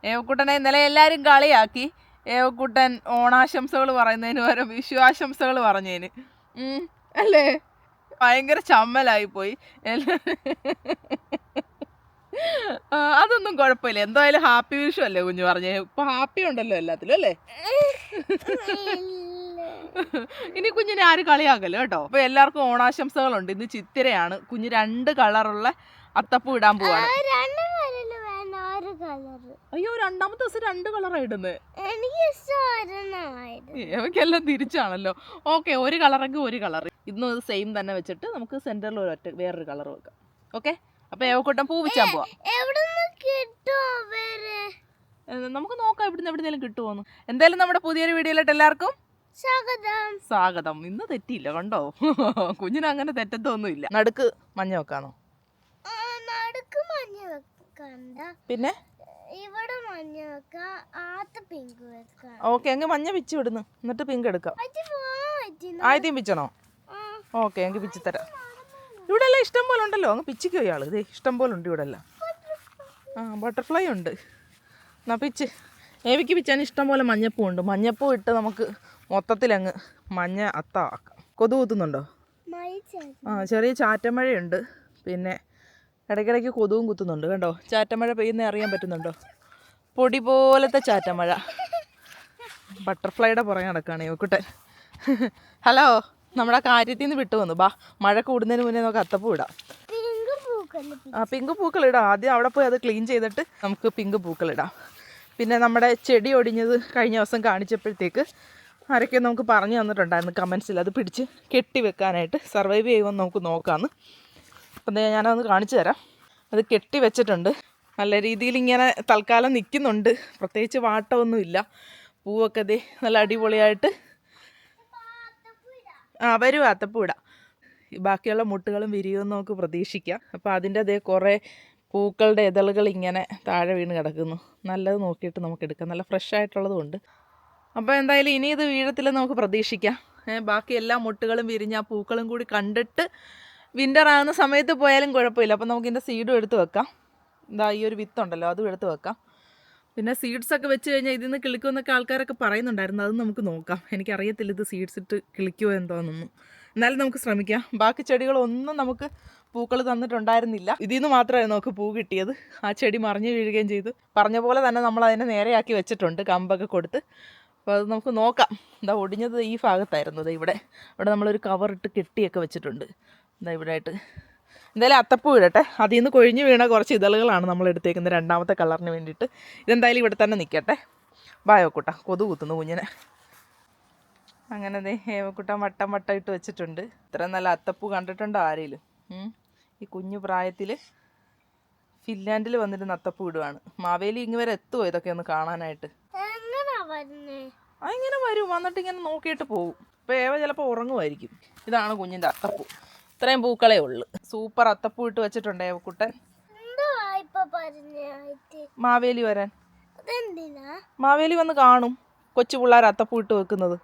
ഏവക്കുട്ടനെ ഇന്നലെ എല്ലാരും കളിയാക്കി. ഏവക്കുട്ടൻ ഓണാശംസകൾ പറയുന്നതിന് പകരം വിഷുവാശംസകൾ പറഞ്ഞതിന്. അല്ലേ? ഭയങ്കര ചമ്മലായിപ്പോയി. അതൊന്നും കുഴപ്പമില്ല. എന്തായാലും ഹാപ്പി വിഷു അല്ലേ കുഞ്ഞു പറഞ്ഞേ. ഇപ്പൊ ഹാപ്പി ഉണ്ടല്ലോ എല്ലാത്തിലും അല്ലേ? ഇനി കുഞ്ഞിനെ ആര് കളിയാക്കല്ലോ കേട്ടോ. അപ്പൊ എല്ലാവർക്കും ഓണാശംസകളുണ്ട്. ഇന്ന് ചിത്തിരയാണ്. കുഞ്ഞ് 2 കളറുള്ള അത്തപ്പൂ ഇടാൻ പോവാണ്. അയ്യോ, രണ്ടാമത്തെ ദിവസം 2 കളറാണ് ഇടുന്നത്. എനിക്കെല്ലാം തിരിച്ചാണല്ലോ. Okay, 1 കളറെങ്കിൽ 1 colour. ഇന്നും ഇത് സെയിം തന്നെ വെച്ചിട്ട് നമുക്ക് സെന്ററിൽ വേറൊരു കളർ വെക്കാം. ഓക്കെ, അപ്പൊ ഏവക്കൂട്ടം പൂ വെച്ചാൻ പോവാം. നമുക്ക് നോക്കാം എവിടുന്നേലും കിട്ടുമോന്ന്. എന്തായാലും നമ്മുടെ പുതിയൊരു വീഡിയോയിലോട്ട് എല്ലാവർക്കും സ്വാഗതം. ഇന്ന് തെറ്റിയില്ല കണ്ടോ. കുഞ്ഞിന് അങ്ങനെ തെറ്റത്തൊന്നുമില്ല. നടുക്ക് മഞ്ഞ വെക്കാന്നോ? പിന്നെ ഓക്കെ, എങ്കിൽ മഞ്ഞ പിച്ച് വിടുന്നു. എന്നിട്ട് പിങ്ക് എടുക്കാം. ആദ്യം പിച്ചണോ? ഓക്കെ, എങ്കിൽ പിച്ച് തരാം. ഇവിടെ എല്ലാം ഇഷ്ടം പോലെ ഉണ്ടല്ലോ. അങ്ങ് പിച്ചിക്കോ ഇയാൾ. ഇതേ ഇഷ്ടം പോലെ ഉണ്ട് ഇവിടെ എല്ലാം. ബട്ടർഫ്ലൈ ഉണ്ട്. എന്നാ പിച്ച്. ഏവിക്ക് പിച്ചാൻ ഇഷ്ടം പോലെ മഞ്ഞപ്പൂ ഉണ്ട്. മഞ്ഞപ്പൂ ഇട്ട് നമുക്ക് മൊത്തത്തിലങ്ങ് മഞ്ഞ അത്താക്കാം. കൊതു കുത്തുന്നുണ്ടോ? ചെറിയ ചാറ്റമഴയുണ്ട്. പിന്നെ ഇടയ്ക്കിടയ്ക്ക് കൊതുവും കുത്തുന്നുണ്ട്. കണ്ടോ, ചാറ്റമഴ പെയ്യുന്ന അറിയാൻ പറ്റുന്നുണ്ടോ? പൊടി പോലത്തെ ചാറ്റമഴ. ബട്ടർഫ്ലൈയുടെ പുറകെ നടക്കുകയാണ് ഏവക്കുട്ടൻ. ഹലോ, നമ്മുടെ കാര്യത്തിൽ നിന്ന് വിട്ടു വന്നു. ബാ, മഴ കൂടുന്നതിന് മുന്നേ നമുക്ക് അത്തപ്പൂ ഇടാം. പിങ്ക് പൂക്കൾ ഇടാം. ആദ്യം അവിടെ പോയി അത് ക്ലീൻ ചെയ്തിട്ട് നമുക്ക് പിങ്ക് പൂക്കൾ ഇടാം. പിന്നെ നമ്മുടെ ചെടി ഒടിഞ്ഞത് കഴിഞ്ഞ ദിവസം കാണിച്ചപ്പോഴത്തേക്ക് ആരൊക്കെ നമുക്ക് പറഞ്ഞു തന്നിട്ടുണ്ടായിരുന്നു കമൻസിൽ. അത് പിടിച്ച് കെട്ടി വെക്കാനായിട്ട് സർവൈവ് ചെയ്യുമെന്ന് നമുക്ക് നോക്കാമെന്ന്. അപ്പം ഞാനതൊന്ന് കാണിച്ചു തരാം. അത് കെട്ടി വെച്ചിട്ടുണ്ട്. നല്ല രീതിയിൽ ഇങ്ങനെ തൽക്കാലം നിൽക്കുന്നുണ്ട്. പ്രത്യേകിച്ച് വാട്ടമൊന്നുമില്ല. പൂവൊക്കെ ദേ നല്ല അടിപൊളിയായിട്ട് വരും. അത്തപ്പൂ ഇടാം. ബാക്കിയുള്ള മുട്ടുകളും വിരിയുമെന്ന് നമുക്ക് പ്രതീക്ഷിക്കാം. അപ്പോൾ അതിൻ്റെ അതേ കുറേ പൂക്കളുടെ ഇതളുകൾ ഇങ്ങനെ താഴെ വീണ് കിടക്കുന്നു. നല്ലത് നോക്കിയിട്ട് നമുക്ക് എടുക്കാം. നല്ല ഫ്രഷ് ആയിട്ടുള്ളതുകൊണ്ട്. അപ്പോൾ എന്തായാലും ഇനി ഇത് വീഴത്തില്ലെന്ന് നമുക്ക് പ്രതീക്ഷിക്കാം. ബാക്കി എല്ലാ മുട്ടുകളും വിരിഞ്ഞ് ആ പൂക്കളും കൂടി കണ്ടിട്ട് വിൻ്റർ ആകുന്ന സമയത്ത് പോയാലും കുഴപ്പമില്ല. അപ്പോൾ നമുക്ക് ഇതിൻ്റെ സീഡും എടുത്ത് വെക്കാം. എന്താ ഈ ഒരു വിത്തുണ്ടല്ലോ, അതും എടുത്ത് വെക്കാം. പിന്നെ സീഡ്സൊക്കെ വെച്ച് കഴിഞ്ഞാൽ ഇതിൽ നിന്ന് കിളിക്കുമെന്നൊക്കെ ആൾക്കാരൊക്കെ പറയുന്നുണ്ടായിരുന്നു. അത് നമുക്ക് നോക്കാം. എനിക്കറിയത്തില്ല ഇത് സീഡ്സ് ഇട്ട് കിളിക്കുമോ എന്തോന്നൊന്നും. എന്നാലും നമുക്ക് ശ്രമിക്കാം. ബാക്കി ചെടികളൊന്നും നമുക്ക് പൂക്കൾ തന്നിട്ടുണ്ടായിരുന്നില്ല. ഇതിൽ നിന്ന് മാത്രമായിരുന്നു നമുക്ക് പൂ കിട്ടിയത്. ആ ചെടി മറിഞ്ഞു വീഴുകയും ചെയ്തു. പറഞ്ഞ പോലെ തന്നെ നമ്മൾ അതിനെ നേരെയാക്കി വെച്ചിട്ടുണ്ട്, കമ്പൊക്കെ കൊടുത്ത്. അപ്പോൾ അത് നമുക്ക് നോക്കാം. എന്താ ഒടിഞ്ഞത് ഈ ഭാഗത്തായിരുന്നു. ഇവിടെ നമ്മളൊരു കവറിട്ട് കെട്ടിയൊക്കെ വെച്ചിട്ടുണ്ട്. എന്താ ഇവിടെ ആയിട്ട്. എന്തായാലും അത്തപ്പൂ ഇടട്ടെ. അതിൽ നിന്ന് കൊഴിഞ്ഞ് വീണ കുറച്ച് ഇതളുകളാണ് നമ്മൾ എടുത്തേക്കുന്നത് രണ്ടാമത്തെ കളറിന് വേണ്ടിയിട്ട്. ഇതെന്തായാലും ഇവിടെ തന്നെ നിൽക്കട്ടെ. ബായോക്കൂട്ട കൊതു കുത്തുന്നു കുഞ്ഞിനെ. അങ്ങനെ ദേ ഏവക്കുട്ട വട്ടം ഇട്ട് വെച്ചിട്ടുണ്ട്. ഇത്ര നല്ല അത്തപ്പൂ കണ്ടിട്ടുണ്ടോ ആരെങ്കിലും? ഈ കുഞ്ഞു പ്രായത്തിൽ ഫിൻലാൻഡിൽ വന്നിരുന്ന അത്തപ്പൂ ഇടുവാണ്. മാവേലി ഇങ്ങ് വരെ എത്തുമോ ഇതൊക്കെ ഒന്ന് കാണാനായിട്ട്? ഇങ്ങനെ വരും, വന്നിട്ട് ഇങ്ങനെ നോക്കിയിട്ട് പോകും. ഇപ്പോൾ ഏവ ചിലപ്പോൾ ഉറങ്ങുമായിരിക്കും. ഇതാണ് കുഞ്ഞിൻ്റെ അത്തപ്പൂ. ഇത്രയും പൂക്കളേ ഉള്ളു. സൂപ്പർ അത്തപ്പൂ ഇട്ട് വെച്ചിട്ടുണ്ട് ഏവക്കുട്ടൻ. മാവേലി വരാൻ. മാവേലി വന്ന് കാണും കൊച്ചു പിള്ളേർ അത്തപ്പൂ ഇട്ട് വെക്കുന്നത്.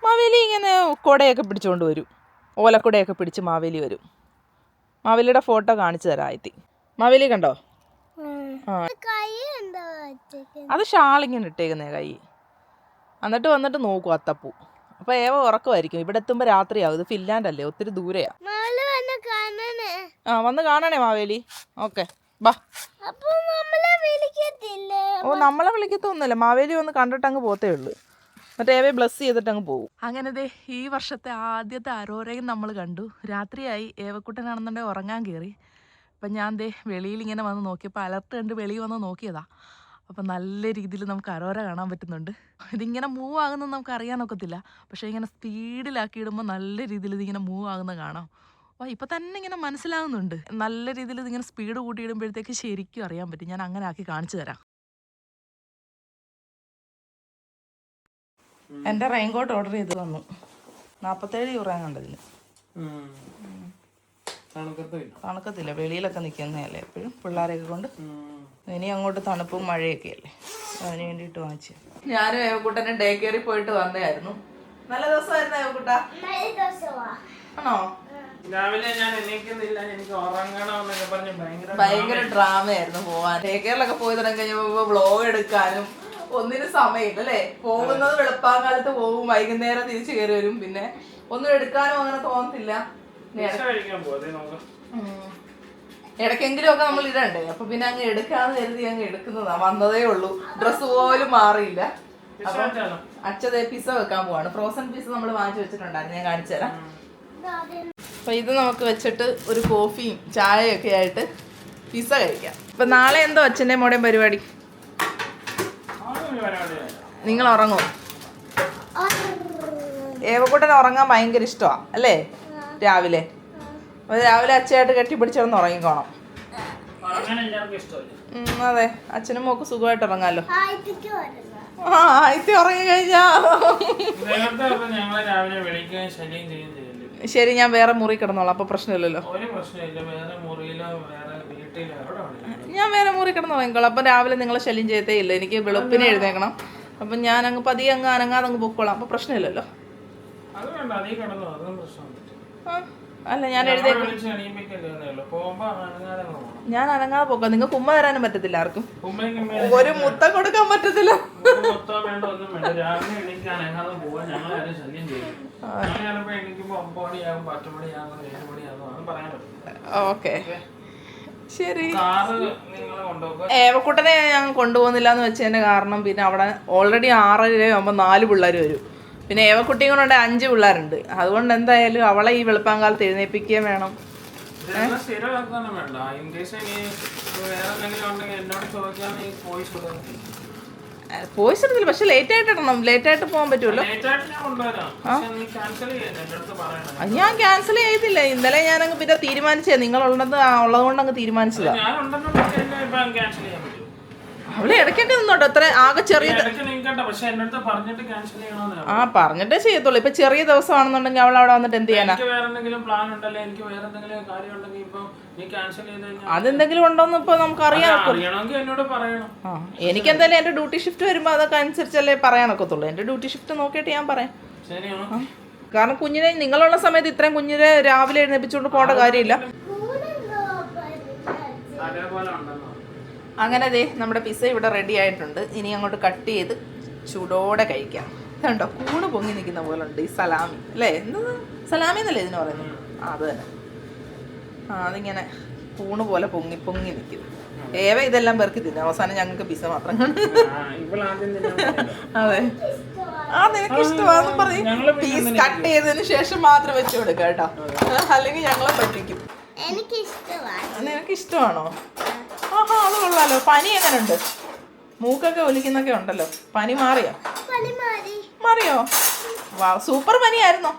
മാവേലി ഇങ്ങനെ കുടയൊക്കെ പിടിച്ചുകൊണ്ട് വരും. ഓലക്കുടയൊക്കെ പിടിച്ച് മാവേലി വരും. മാവേലിയുടെ ഫോട്ടോ കാണിച്ചു തരാം. മാവേലി കണ്ടോ? അത് ഷാളിങ്ങനെ ഇട്ടേക്കുന്നേ കൈ. എന്നിട്ട് വന്നിട്ട് നോക്കും അത്തപ്പൂ. അപ്പോൾ ഏവ ഉറക്കമായിരിക്കും. ഇവിടെ എത്തുമ്പോൾ രാത്രിയാവും. ഇത് ഫിൻലാൻഡ് അല്ലേ, ഒത്തിരി ദൂരെയാ. വന്ന് കാണണേ മാവേലി. ഓക്കെ ബാ. നമ്മളെ വിളിക്കത്തൊന്നുമില്ല. മാവേലി വന്ന് കണ്ടിട്ട് അങ്ങ് പോത്തേ ഉള്ളൂ. എന്നിട്ട് ഏവയെ ബ്ലസ് ചെയ്തിട്ട് അങ്ങ് പോകും. അങ്ങനെ ദേ ഈ വർഷത്തെ ആദ്യത്തെ അരോരയും നമ്മൾ കണ്ടു. രാത്രിയായി. ഏവക്കുട്ടനാണെന്നുണ്ടെങ്കിൽ ഉറങ്ങാൻ കയറി. അപ്പം ഞാൻ ദേ വെളിയിൽ ഇങ്ങനെ വന്ന് നോക്കിയപ്പോൾ അലർട്ട് കണ്ട് വെളിയിൽ വന്ന് നോക്കിയതാ. അപ്പം നല്ല രീതിയിൽ നമുക്ക് അരോര കാണാൻ പറ്റുന്നുണ്ട്. ഇതിങ്ങനെ മൂവ് ആകുന്നത് നമുക്ക് അറിയാനൊക്കത്തില്ല. പക്ഷേ ഇങ്ങനെ സ്പീഡിലാക്കി ഇടുമ്പോൾ നല്ല രീതിയിൽ ഇതിങ്ങനെ മൂവ് ആകുന്നത് കാണാം. ഇപ്പം തന്നെ ഇങ്ങനെ മനസ്സിലാകുന്നുണ്ട്. നല്ല രീതിയിൽ ഇതിങ്ങനെ സ്പീഡ് കൂട്ടിയിടുമ്പോഴത്തേക്ക് ശരിക്കും അറിയാൻ പറ്റും. ഞാൻ അങ്ങനെ ആക്കി കാണിച്ചു തരാം. എൻ്റെ റെയിൻകോട്ട് ഓർഡർ ചെയ്ത് വന്നു. 47 യൂറോ കണ്ടതിന്. തണുക്കത്തില്ല, വെളിയിലൊക്കെ നിൽക്കുന്നതല്ലേ എപ്പോഴും പിള്ളേരെയൊക്കെ കൊണ്ട്. ഇനി അങ്ങോട്ട് തണുപ്പും മഴയൊക്കെ അല്ലേ, അതിന് വേണ്ടിയിട്ട് വാങ്ങിച്ചു. ഞാനും ഏവക്കുട്ടനെ ഡേ കെയറിൽ പോയിട്ട് വന്നതായിരുന്നു. നല്ല ദിവസമായിരുന്നു ഏവക്കുട്ട? ആണോ? രാവിലെ ഞാൻ എണീക്കുന്നില്ല, എനിക്ക് ഉറങ്ങണമെന്നൊക്കെ പറഞ്ഞ് ഭയങ്കര ഡ്രാമയായിരുന്നു പോവാൻ. കേരളൊക്കെ പോയി തുടങ്ങി കഴിഞ്ഞപ്പോ വ്ളോഗ് എടുക്കാനും ഒന്നിനും സമയമില്ല അല്ലേ. പോകുന്നത് വെളുപ്പാങ്കാലത്ത് പോകും, വൈകുന്നേരം തിരിച്ചു കയറി വരും. പിന്നെ ഒന്നും എടുക്കാനും അങ്ങനെ തോന്നത്തില്ല. ഇടയ്ക്കെങ്കിലും ഒക്കെ നമ്മൾ ഇടണ്ടേ, അപ്പൊ പിന്നെ അങ്ങ് എടുക്കാന്ന് കരുതി അങ്ങ് എടുക്കുന്നതാ. വന്നതേ ഉള്ളൂ, ഡ്രസ്സ് പോലും മാറിയില്ല. അപ്പൊ അച്ഛതേ പിസ്സ വെക്കാൻ പോവാണ്. ഫ്രോസൺ പിസ്സ നമ്മൾ വാങ്ങിച്ചു വെച്ചിട്ടുണ്ടായിരുന്നു, ഞാൻ കാണിച്ചു തരാം. അപ്പൊ ഇത് നമുക്ക് വെച്ചിട്ട് ഒരു കോഫിയും ചായയൊക്കെ ആയിട്ട് പിസ്സ കഴിക്കാം. അപ്പൊ നാളെ എന്തോ അച്ഛൻ്റെ മോടേയും പരിപാടി? നിങ്ങൾ ഉറങ്ങോ? ഏവക്കൂട്ടൻ ഉറങ്ങാൻ ഭയങ്കര ഇഷ്ടമാണ് അല്ലേ? രാവിലെ രാവിലെ അച്ഛയായിട്ട് കെട്ടിപ്പിടിച്ചൊന്ന് ഉറങ്ങിക്കോണം. അതെ, അച്ഛനും മോക്ക് സുഖമായിട്ട് ഉറങ്ങാലോ. ആ, ആയിത്തി ഉറങ്ങി കഴിഞ്ഞാ ശരി, ഞാൻ വേറെ മുറി കിടന്നോളാം, അപ്പൊ പ്രശ്നമില്ലല്ലോ. ഞാൻ വേറെ മുറി കിടന്ന് വാങ്ങിക്കോളാം. അപ്പൊ രാവിലെ നിങ്ങളെ ശല്യം ചെയ്തേ ഇല്ല. എനിക്ക് വെളുപ്പിനെ എഴുന്നേക്കണം. അപ്പൊ ഞാൻ അങ്ങ് പതിയെ അങ്ങ് അനങ്ങാതെ അങ്ങ് പൊക്കോളാം, അപ്പൊ പ്രശ്നമില്ലല്ലോ. അല്ല, ഞാൻ എഴുതേക്കും. ഞാൻ അനങ്ങാതെ പോക്കാം. നിങ്ങൾക്ക് ഉമ്മ തരാനും പറ്റത്തില്ല, ആർക്കും ഒരു മുത്തം കൊടുക്കാൻ പറ്റത്തില്ല. ഓക്കെ, ശരി. ഏവക്കൂട്ടനെ ഞാൻ കൊണ്ടുപോകുന്നില്ല എന്ന് വെച്ചതിന്റെ കാരണം, പിന്നെ അവിടെ ഓൾറെഡി 6:30 ആകുമ്പോൾ 4 പിള്ളേർ വരും. പിന്നെ ഏവക്കുട്ടിയും കൊണ്ട് 5 പിള്ളേരുണ്ട്. അതുകൊണ്ട് എന്തായാലും അവളെ ഈ വെളുപ്പാങ്കാലത്ത് എഴുന്നേൽപ്പിക്കുകയും വേണം. പോയിസ് എടുത്തില്ല, പക്ഷെ ലേറ്റ് ആയിട്ട് ഇടണം. ലേറ്റ് ആയിട്ട് പോകാൻ പറ്റുമല്ലോ. ഞാൻ ക്യാൻസൽ ചെയ്തില്ല. ഇന്നലെ ഞാനങ്ങ് പിന്നെ തീരുമാനിച്ചേ, നിങ്ങളുള്ളത് കൊണ്ട് അങ്ങ് തീരുമാനിച്ചതാ. അവള് ഇടയ്ക്കൊക്കെ നിന്നോട്ടോ. അത്ര ആകെ ചെറിയ പറഞ്ഞിട്ടേ ചെയ്യത്തുള്ളൂ. ഇപ്പൊ ചെറിയ ദിവസമാണെന്നുണ്ടെങ്കിൽ അവൾ അവിടെ വന്നിട്ട് എന്ത് ചെയ്യാനാ? അതെന്തെങ്കിലും ഉണ്ടോന്ന് ഇപ്പൊ നമുക്ക് അറിയാൻ. എനിക്കെന്തായാലും എന്റെ ഡ്യൂട്ടി ഷിഫ്റ്റ് വരുമ്പോ അതൊക്കെ അനുസരിച്ചല്ലേ പറയാനൊക്കത്തുള്ളൂ. എന്റെ ഡ്യൂട്ടി ഷിഫ്റ്റ് നോക്കിയിട്ട് ഞാൻ പറയാം. കാരണം കുഞ്ഞിനെ നിങ്ങളുള്ള സമയത്ത് ഇത്രയും കുഞ്ഞിനെ രാവിലെ എഴുന്നേപ്പിച്ചുകൊണ്ട് പോകേണ്ട കാര്യമില്ല. അങ്ങനെ ദേ നമ്മുടെ പിസ്സ ഇവിടെ റെഡി ആയിട്ടുണ്ട്. ഇനി അങ്ങോട്ട് കട്ട് ചെയ്ത് ചൂടോടെ കഴിക്കാം. കണ്ടോ, കൂണ് പൊങ്ങി നിൽക്കുന്ന പോലെ ഉണ്ട് ഈ സലാമി അല്ലേ? എന്തത് സലാമി എന്നല്ലേ ഇതിന് പറയുന്നത്? അത് തന്നെ. അതിങ്ങനെ കൂണ് പോലെ പൊങ്ങി പൊങ്ങി നിൽക്കും. ഏവ ഇതെല്ലാം പേർക്ക് തിന്നു. അവസാനം ഞങ്ങൾക്ക് പിസ്സ മാത്രം. അതെ, നിനക്ക് ഇഷ്ടമാണെന്ന് പറഞ്ഞ് പീസ് കട്ട് ചെയ്തതിന് ശേഷം മാത്രം വെച്ച് കൊടുക്കാം കേട്ടോ, അല്ലെങ്കിൽ ഞങ്ങളെ പറ്റിക്കും. നിനക്ക് ഇഷ്ടമാണോ? ആഹാ, അത് കൊള്ളാലോ. പനി എങ്ങനെയുണ്ട്? മൂക്കൊക്കെ ഒലിക്കുന്നൊക്കെ ഉണ്ടല്ലോ. പനി മാറിയോ? വാ, സൂപ്പർ പനിയായിരുന്നോ?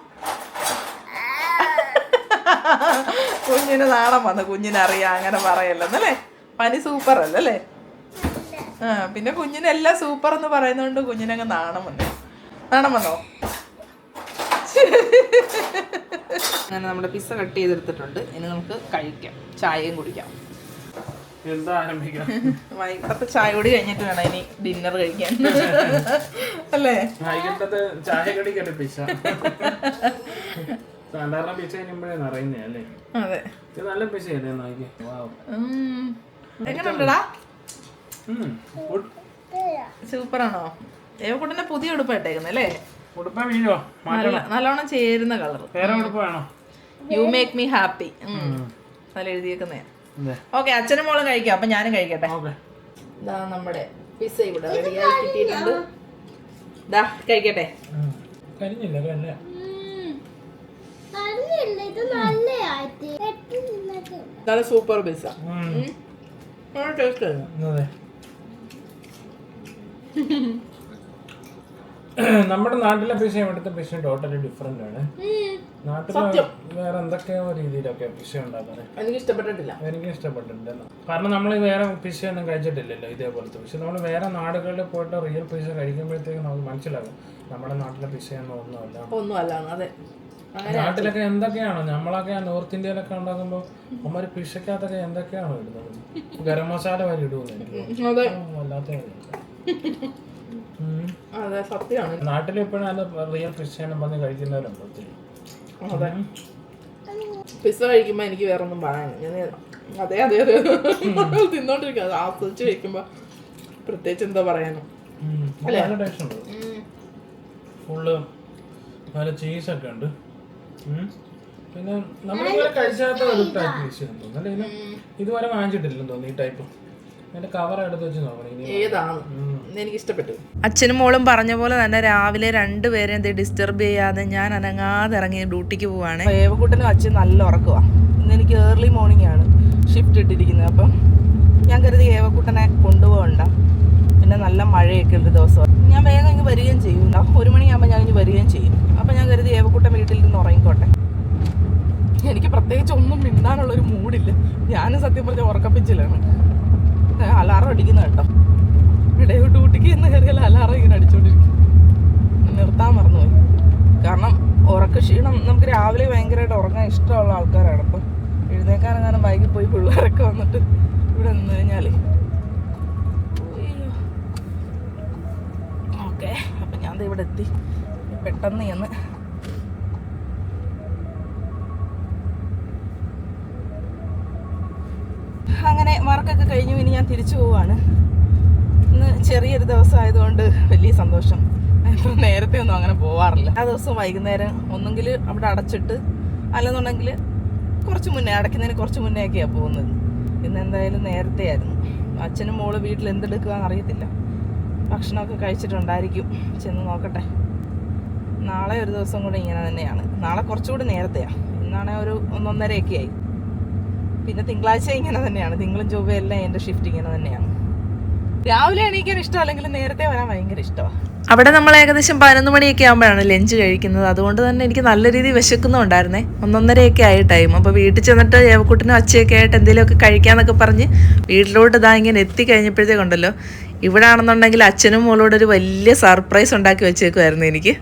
കുഞ്ഞിന് നാണം വന്നു. കുഞ്ഞിനറിയാം അങ്ങനെ പറയല്ലെന്നല്ലേ. പനി സൂപ്പർ അല്ലല്ലേ? പിന്നെ കുഞ്ഞിനെല്ലാം സൂപ്പർ എന്ന് പറയുന്നതുകൊണ്ട് കുഞ്ഞിനങ്ങ് നാണം വന്നോ? അങ്ങനെ നമ്മുടെ പിസ്സ കട്ട് ചെയ്തെടുത്തിട്ടുണ്ട്. ഇനി നമുക്ക് കഴിക്കാം, ചായയും കുടിക്കാം. വൈകിട്ടത്തെ ചായ കൂടി കഴിഞ്ഞിട്ട് വേണം ഇനി ഡിന്നർ കഴിക്കാൻ അല്ലേ? സാധാരണ പിസ്സ കഴിയുമ്പോഴേ അറിയുന്നേ അല്ലേ? അതെ, നല്ല പിസ്സ. എങ്ങനെയുണ്ടടാ? സൂപ്പറാണോ? ഏവക്കൂട്ടന്റെ പുതിയ ഉടുപ്പ് ഇട്ടേക്കുന്നത് അല്ലേ? നല്ലോണം ചേരുന്ന colour. You make me happy നല്ല എഴുതിയേക്കുന്നേ. ഓക്കെ, അച്ഛനും മോളും കഴിക്കാം. അപ്പൊ ഞാനും കഴിക്കട്ടെ. ഇതാ നമ്മുടെ പിസ്സ ഇവിടെ റെഡിയായി കിട്ടിയിട്ടുണ്ട്. ദാ കഴിക്കട്ടെ. നല്ല സൂപ്പർ പിസ്സ. നമ്മുടെ നാട്ടിലെ പിസ്സയും ഇവിടുത്തെ പിസ്സയും ടോട്ടലി ഡിഫറെന്റ് ആണ്. നാട്ടിൽ വേറെ എന്തൊക്കെയോ രീതിയിലൊക്കെ പിസ്സ ഉണ്ടാക്കുന്നത് എനിക്ക് ഇഷ്ടപ്പെട്ടിട്ടില്ല. കാരണം നമ്മൾ വേറെ പിസ്സ ഒന്നും കഴിച്ചിട്ടില്ലല്ലോ ഇതേപോലത്തെ. പക്ഷെ നമ്മൾ വേറെ നാടുകളിൽ പോയിട്ട് റിയൽ പിസ്സ കഴിക്കുമ്പോഴത്തേക്കും നമുക്ക് മനസ്സിലാകും നമ്മുടെ നാട്ടിലെ പിസ്സ ഒന്നുമല്ല. അതെ, നാട്ടിലൊക്കെ എന്തൊക്കെയാണോ നമ്മളൊക്കെ നോർത്ത് ഇന്ത്യയിലൊക്കെ ഉണ്ടാക്കുമ്പോൾ അമ്മ പിസ്സക്കകത്തൊക്കെ എന്തൊക്കെയാണോ ഇടുന്നത്? ഗരം മസാല വരെ ഇടുന്നത് വല്ലാത്ത. നാട്ടിൽ ഇപ്പോഴും റിയൽ പിസ്സ പറഞ്ഞ് കഴിക്കുന്നവരുണ്ട് ഒത്തിരി. പിസ്സ കഴിക്കുമ്പോൾ എനിക്ക് വേറെ ഒന്നും പറയാനില്ല. ഞാൻ അതെ അതെ അതെ തിന്നോണ്ടിരിക്കുക. അത് ആസ്വദിച്ച് കഴിക്കുമ്പോൾ പ്രത്യേകിച്ച് എന്താ പറയാനോ. നല്ല ടേസ്റ്റ് ഉണ്ട്. ഫുള്ള് നല്ല ചീസൊക്കെ ഉണ്ട്. പിന്നെ നമ്മളിതുവരെ കഴിച്ചാത്ത ഒരു ടൈപ്പ് പീസ് തോന്നുന്നു. അല്ലെങ്കിൽ ഇതുവരെ വാങ്ങിച്ചിട്ടില്ലെന്ന് തോന്നുന്നു ഈ ടൈപ്പ്. അതിന്റെ കവർ എടുത്ത് വെച്ച് നോക്കണം ഏതാണ്. എനിക്ക് ഇഷ്ടപ്പെട്ടു. അച്ഛനും മോളും പറഞ്ഞ പോലെ തന്നെ രാവിലെ രണ്ടുപേരെയും ഡിസ്റ്റർബ് ചെയ്യാതെ ഞാൻ അനങ്ങാതെ ഇറങ്ങി ഡ്യൂട്ടിക്ക് പോവാണ്. ഏവക്കൂട്ടനും അച്ഛൻ നല്ല ഉറക്കമാണ്. ഇന്ന് എനിക്ക് ഏർലി മോർണിംഗ് ആണ് ഷിഫ്റ്റ് ഇട്ടിരിക്കുന്നത്. അപ്പം ഞാൻ കരുതി ഏവക്കൂട്ടനെ കൊണ്ടുപോകണ്ട. പിന്നെ നല്ല മഴയൊക്കെ ഉള്ള ദിവസം ഞാൻ വേഗം ഇങ്ങ് വരികയും ചെയ്യും. 1 മണിയാകുമ്പോൾ ഞാൻ ഇനി വരികയും ചെയ്യും. അപ്പം ഞാൻ കരുതി ഏവക്കൂട്ടൻ വീട്ടിൽ നിന്ന് ഉറങ്ങിക്കോട്ടെ. എനിക്ക് പ്രത്യേകിച്ച് ഒന്നും മിണ്ടാനുള്ളൊരു മൂഡില്ല. ഞാനും സത്യം പറഞ്ഞ ഉറക്കപ്പിച്ചിലാണ്. അലാറം അടിക്കുന്ന കേട്ടോ. ഇവിടെ ഡ്യൂട്ടിക്ക് ഇന്ന് കയറിയാൽ അലാറം ഇങ്ങനെ അടിച്ചോണ്ടിരിക്കും. നിർത്താൻ മറന്നുപോയി. കാരണം ഉറക്ക ക്ഷീണം നമുക്ക് രാവിലെ ഭയങ്കരമായിട്ട് ഉറങ്ങാൻ ഇഷ്ടമുള്ള ആൾക്കാരാണ്. അപ്പം എഴുന്നേക്കാനെങ്ങാനും വൈകി പോയി പിള്ളേരൊക്കെ വന്നിട്ട് ഇവിടെ നിന്ന് കഴിഞ്ഞാൽ ഓക്കെ. അപ്പം ഞാൻ ഇവിടെ എത്തി. പെട്ടെന്ന് ചെന്ന് അങ്ങനെ വർക്കൊക്കെ കഴിഞ്ഞു. ഇനി ഞാൻ തിരിച്ചു പോവാണ്. ഇന്ന് ചെറിയൊരു ദിവസം ആയതുകൊണ്ട് വലിയ സന്തോഷം. നേരത്തെ ഒന്നും അങ്ങനെ പോവാറില്ല. ആ ദിവസം വൈകുന്നേരം ഒന്നെങ്കിൽ അവിടെ അടച്ചിട്ട് അല്ലെന്നുണ്ടെങ്കിൽ കുറച്ച് മുന്നേ അടയ്ക്കുന്നതിന് കുറച്ച് മുന്നേ ഒക്കെയാണ് പോകുന്നത്. ഇന്ന് എന്തായാലും നേരത്തെ ആയിരുന്നു. അച്ഛനും മോള് വീട്ടിൽ എന്തെടുക്കുകയെന്ന് അറിയത്തില്ല. ഭക്ഷണമൊക്കെ കഴിച്ചിട്ടുണ്ടായിരിക്കും. ചെന്ന് നോക്കട്ടെ. നാളെ ഒരു ദിവസം കൂടെ ഇങ്ങനെ തന്നെയാണ്. നാളെ കുറച്ചുകൂടി നേരത്തെയാണ്. ഇന്നാണെങ്കിൽ ഒരു 1:30 ആയി. പിന്നെ തിങ്കളാഴ്ച ഇങ്ങനെ തന്നെയാണ്. തിങ്കളും ചൊവ്വയും എല്ലാം എൻ്റെ ഷിഫ്റ്റ് ഇങ്ങനെ തന്നെയാണ്. രാവിലെ എണീക്കാൻ ഇഷ്ടമല്ലെങ്കിൽ നേരത്തെ വരാൻ ഭയങ്കര ഇഷ്ടമാണ്. അവിടെ നമ്മൾ ഏകദേശം 11 മണിയൊക്കെ ആകുമ്പോഴാണ് ലഞ്ച് കഴിക്കുന്നത്. അതുകൊണ്ട് തന്നെ എനിക്ക് നല്ല രീതിയിൽ വിശക്കുന്നുണ്ടായിരുന്നേ. 1:30 ആയി ടൈം. അപ്പോൾ വീട്ടിൽ ചെന്നിട്ട് ഏവക്കൂട്ടിനും അച്ഛയൊക്കെ ആയിട്ട് എന്തെങ്കിലുമൊക്കെ കഴിക്കാമെന്നൊക്കെ പറഞ്ഞ് വീട്ടിലോട്ട് ഇതാ ഇങ്ങനെ എത്തിക്കഴിഞ്ഞപ്പോഴത്തേക്കുണ്ടല്ലോ, ഇവിടെ ആണെന്നുണ്ടെങ്കിൽ അച്ഛനും മോളോടൊരു വലിയ സർപ്രൈസ് ഉണ്ടാക്കി വെച്ചേക്കുമായിരുന്നു എനിക്ക്.